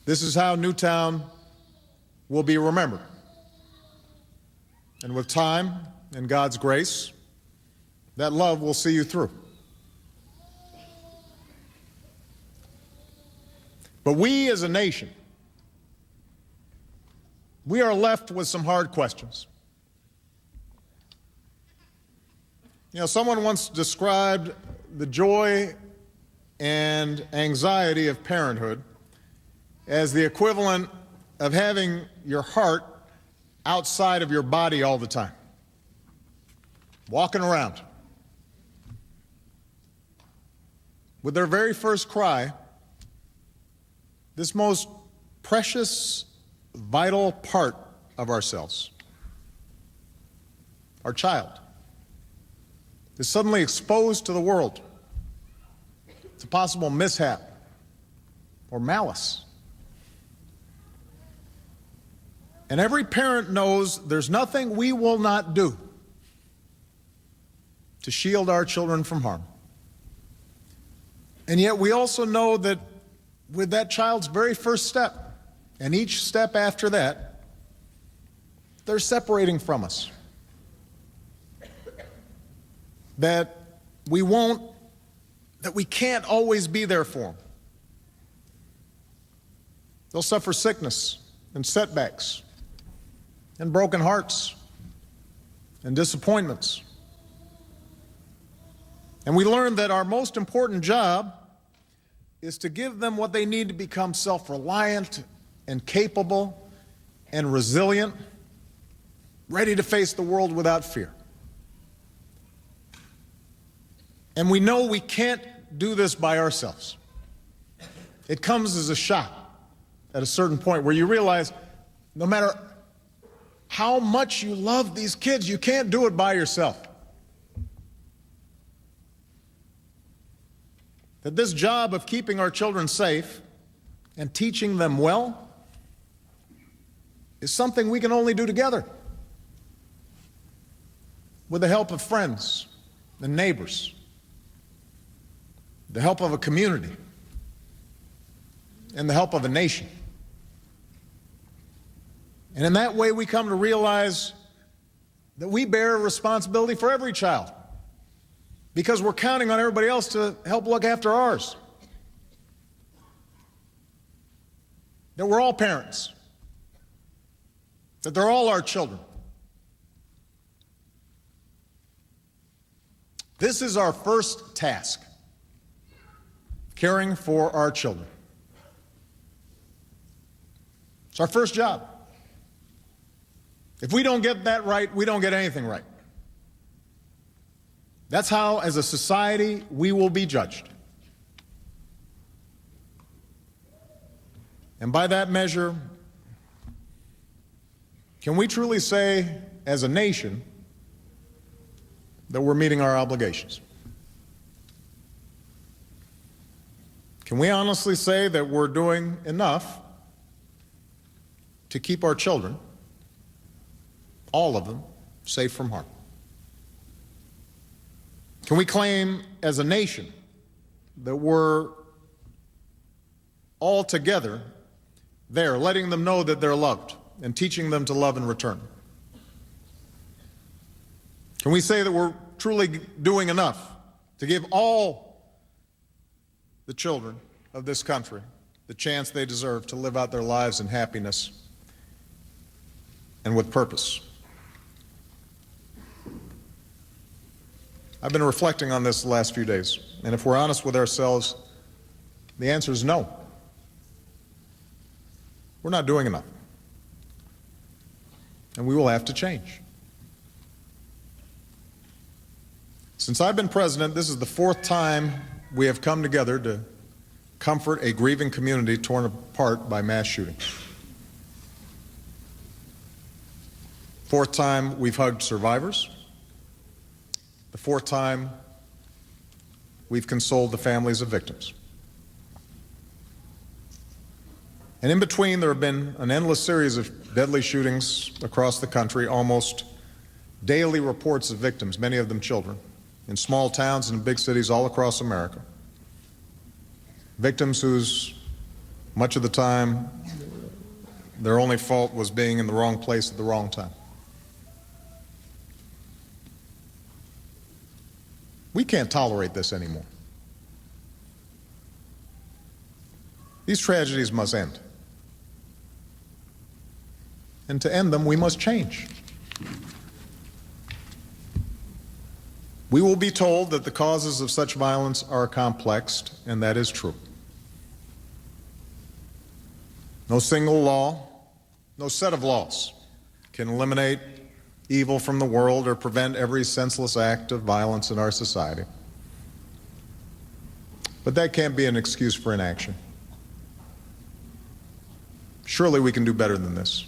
This is how Newtown will be remembered. And with time and God's grace, that love will see you through. But we as a nation, we are left with some hard questions. You know, someone once described the joy and anxiety of parenthood as the equivalent of having your heart outside of your body all the time, walking around. With their very first cry, this most precious, vital part of ourselves, our child, is suddenly exposed to the world, to possible mishap or malice. And every parent knows there's nothing we will not do to shield our children from harm. And yet we also know that with that child's very first step, and each step after that, they're separating from us. That we can't always be there for them. They'll suffer sickness and setbacks and broken hearts and disappointments. And we learn that our most important job is to give them what they need to become self-reliant and capable and resilient, ready to face the world without fear. And we know we can't do this by ourselves. It comes as a shock at a certain point where you realize no matter how much you love these kids, you can't do it by yourself. That this job of keeping our children safe and teaching them well is something we can only do together, with the help of friends and neighbors, the help of a community, and the help of a nation. And in that way, we come to realize that we bear a responsibility for every child, because we're counting on everybody else to help look after ours. That we're all parents, that they're all our children. This is our first task, caring for our children. It's our first job. If we don't get that right, we don't get anything right. That's how, as a society, we will be judged. And by that measure, can we truly say, as a nation, that we're meeting our obligations? Can we honestly say that we're doing enough to keep our children, all of them, safe from harm? Can we claim as a nation that we're all together there, letting them know that they're loved and teaching them to love in return? Can we say that we're truly doing enough to give all the children of this country the chance they deserve to live out their lives in happiness and with purpose? I've been reflecting on this the last few days, and if we're honest with ourselves, the answer is no. We're not doing enough, and we will have to change. Since I've been president, this is the fourth time we have come together to comfort a grieving community torn apart by mass shootings. Fourth time we've hugged survivors. The fourth time we've consoled the families of victims. And in between, there have been an endless series of deadly shootings across the country, almost daily reports of victims, many of them children, in small towns and big cities all across America. Victims whose Much of the time, their only fault was being in the wrong place at the wrong time. We can't tolerate this anymore. These tragedies must end. And to end them, we must change. We will be told that the causes of such violence are complex, and that is true. No single law, no set of laws can eliminate evil from the world or prevent every senseless act of violence in our society. But that can't be an excuse for inaction. Surely we can do better than this.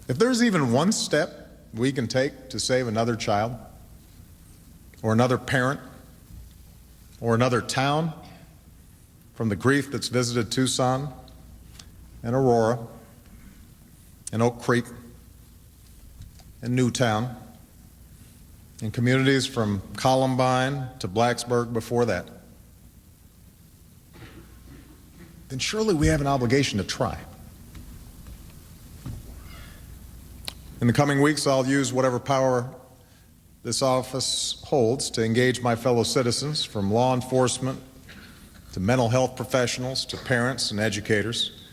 If there's even one step we can take to save another child, or another parent, or another town from the grief that's visited Tucson and Aurora and Oak Creek and Newtown and communities from Columbine to Blacksburg before that, then surely we have an obligation to try. In the coming weeks, I'll use whatever power this office holds to engage my fellow citizens, from law enforcement to mental health professionals to parents and educators,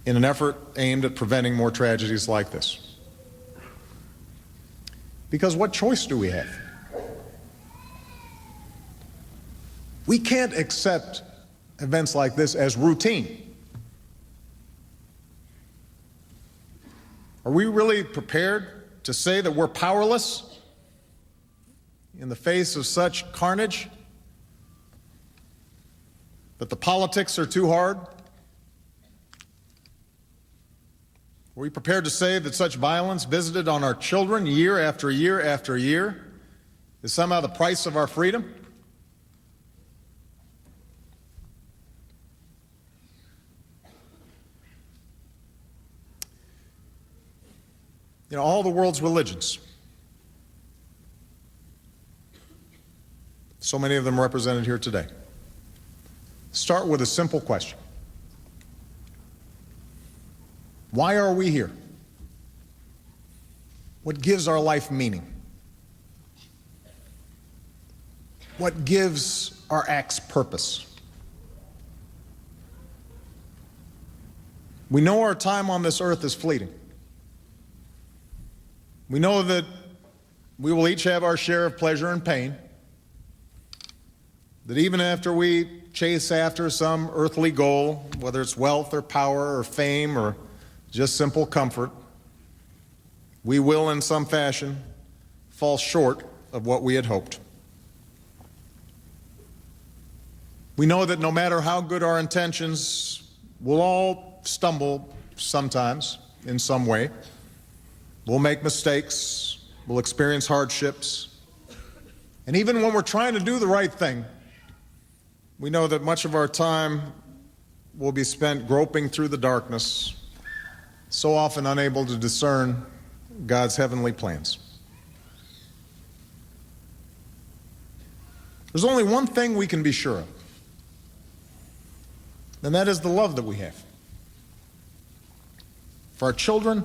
in an effort aimed at preventing more tragedies like this. Because what choice do we have? We can't accept events like this as routine. Are we really prepared to say that we're powerless in the face of such carnage? That the politics are too hard? Are we prepared to say that such violence visited on our children year after year after year is somehow the price of our freedom? You know, all the world's religions, so many of them represented here today, start with a simple question. Why are we here? What gives our life meaning? What gives our acts purpose? We know our time on this earth is fleeting. We know that we will each have our share of pleasure and pain, that even after we chase after some earthly goal, whether it's wealth or power or fame or just simple comfort, we will in some fashion fall short of what we had hoped. We know that no matter how good our intentions, we'll all stumble sometimes in some way. We'll make mistakes, we'll experience hardships, and even when we're trying to do the right thing, we know that much of our time will be spent groping through the darkness, so often unable to discern God's heavenly plans. There's only one thing we can be sure of, and that is the love that we have for our children,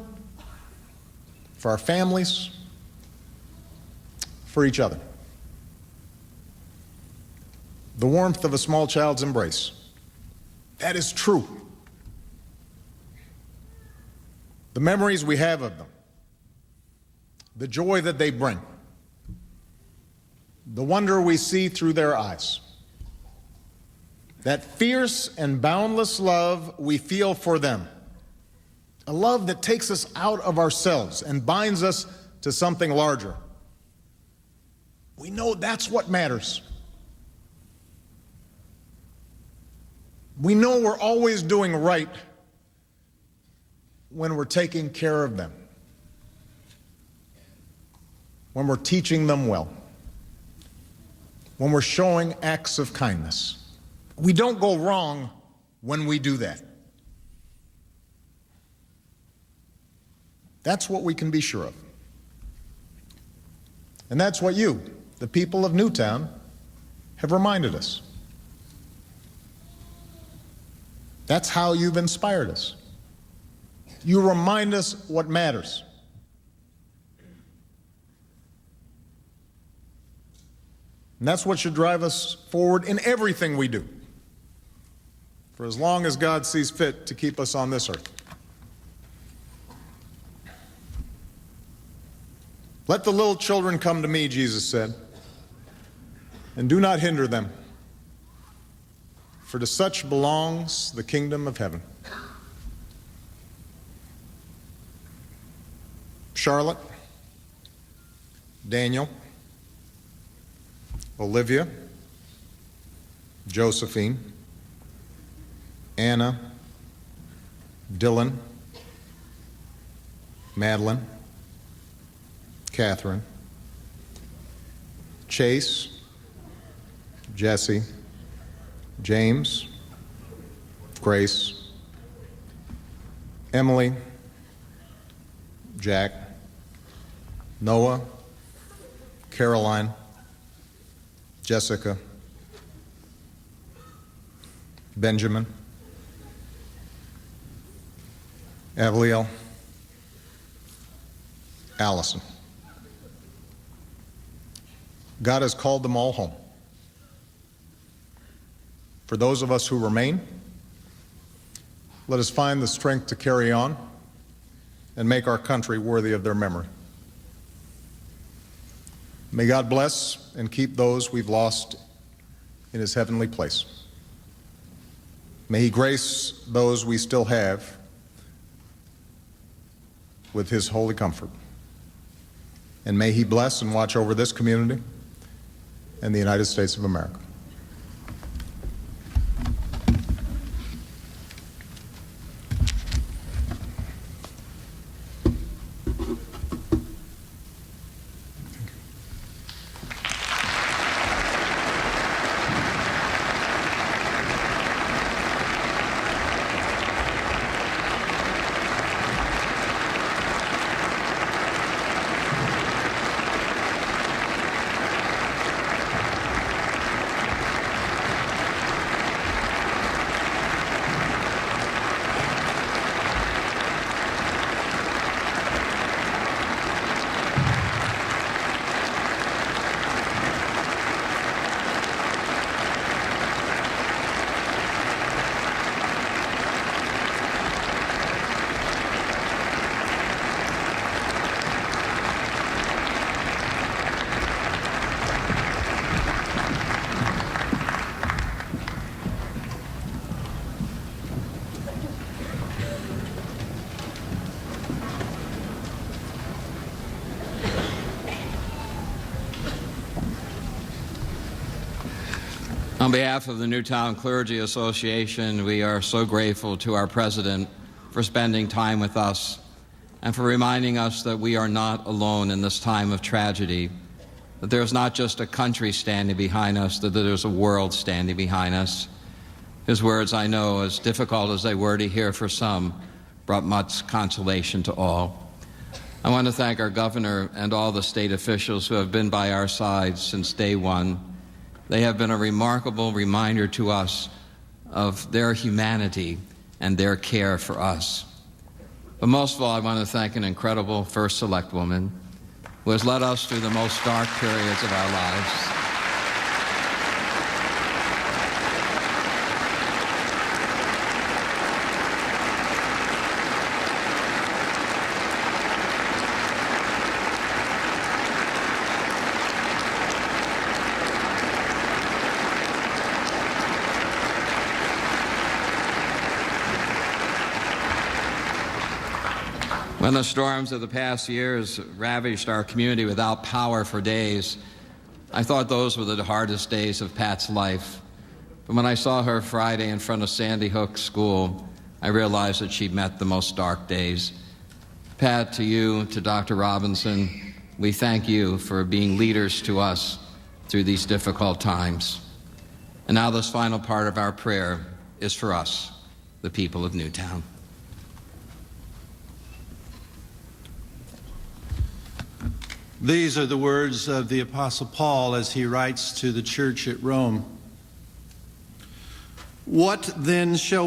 for our families, for each other. The warmth of a small child's embrace. That is true. The memories we have of them, the joy that they bring, the wonder we see through their eyes, that fierce and boundless love we feel for them, a love that takes us out of ourselves and binds us to something larger. We know that's what matters. We know we're always doing right when we're taking care of them, when we're teaching them well, when we're showing acts of kindness. We don't go wrong when we do that. That's what we can be sure of. And that's what you, the people of Newtown, have reminded us. That's how you've inspired us. You remind us what matters. And that's what should drive us forward in everything we do, for as long as God sees fit to keep us on this earth. Let the little children come to me, Jesus said, and do not hinder them, for to such belongs the kingdom of heaven. Charlotte, Daniel, Olivia, Josephine, Anna, Dylan, Madeline, Catherine, Chase, Jesse, James, Grace, Emily, Jack, Noah, Caroline, Jessica, Benjamin, Avliel, Allison. God has called them all home. For those of us who remain, let us find the strength to carry on and make our country worthy of their memory. May God bless and keep those we've lost in His heavenly place. May He grace those we still have with His holy comfort. And may He bless and watch over this community and the United States of America. On behalf of the Newtown Clergy Association, we are so grateful to our president for spending time with us and for reminding us that we are not alone in this time of tragedy, that there's not just a country standing behind us, that there's a world standing behind us. His words, I know, as difficult as they were to hear for some, brought much consolation to all. I want to thank our governor and all the state officials who have been by our side since day one. They have been a remarkable reminder to us of their humanity and their care for us. But most of all, I want to thank an incredible First Select Woman who has led us through the most dark periods of our lives. When the storms of the past years ravaged our community without power for days, I thought those were the hardest days of Pat's life. But when I saw her Friday in front of Sandy Hook School, I realized that she'd met the most dark days. Pat, to you, to Dr. Robinson, we thank you for being leaders to us through these difficult times. And now this final part of our prayer is for us, the people of Newtown. These are the words of the Apostle Paul as he writes to the church at Rome. What then shall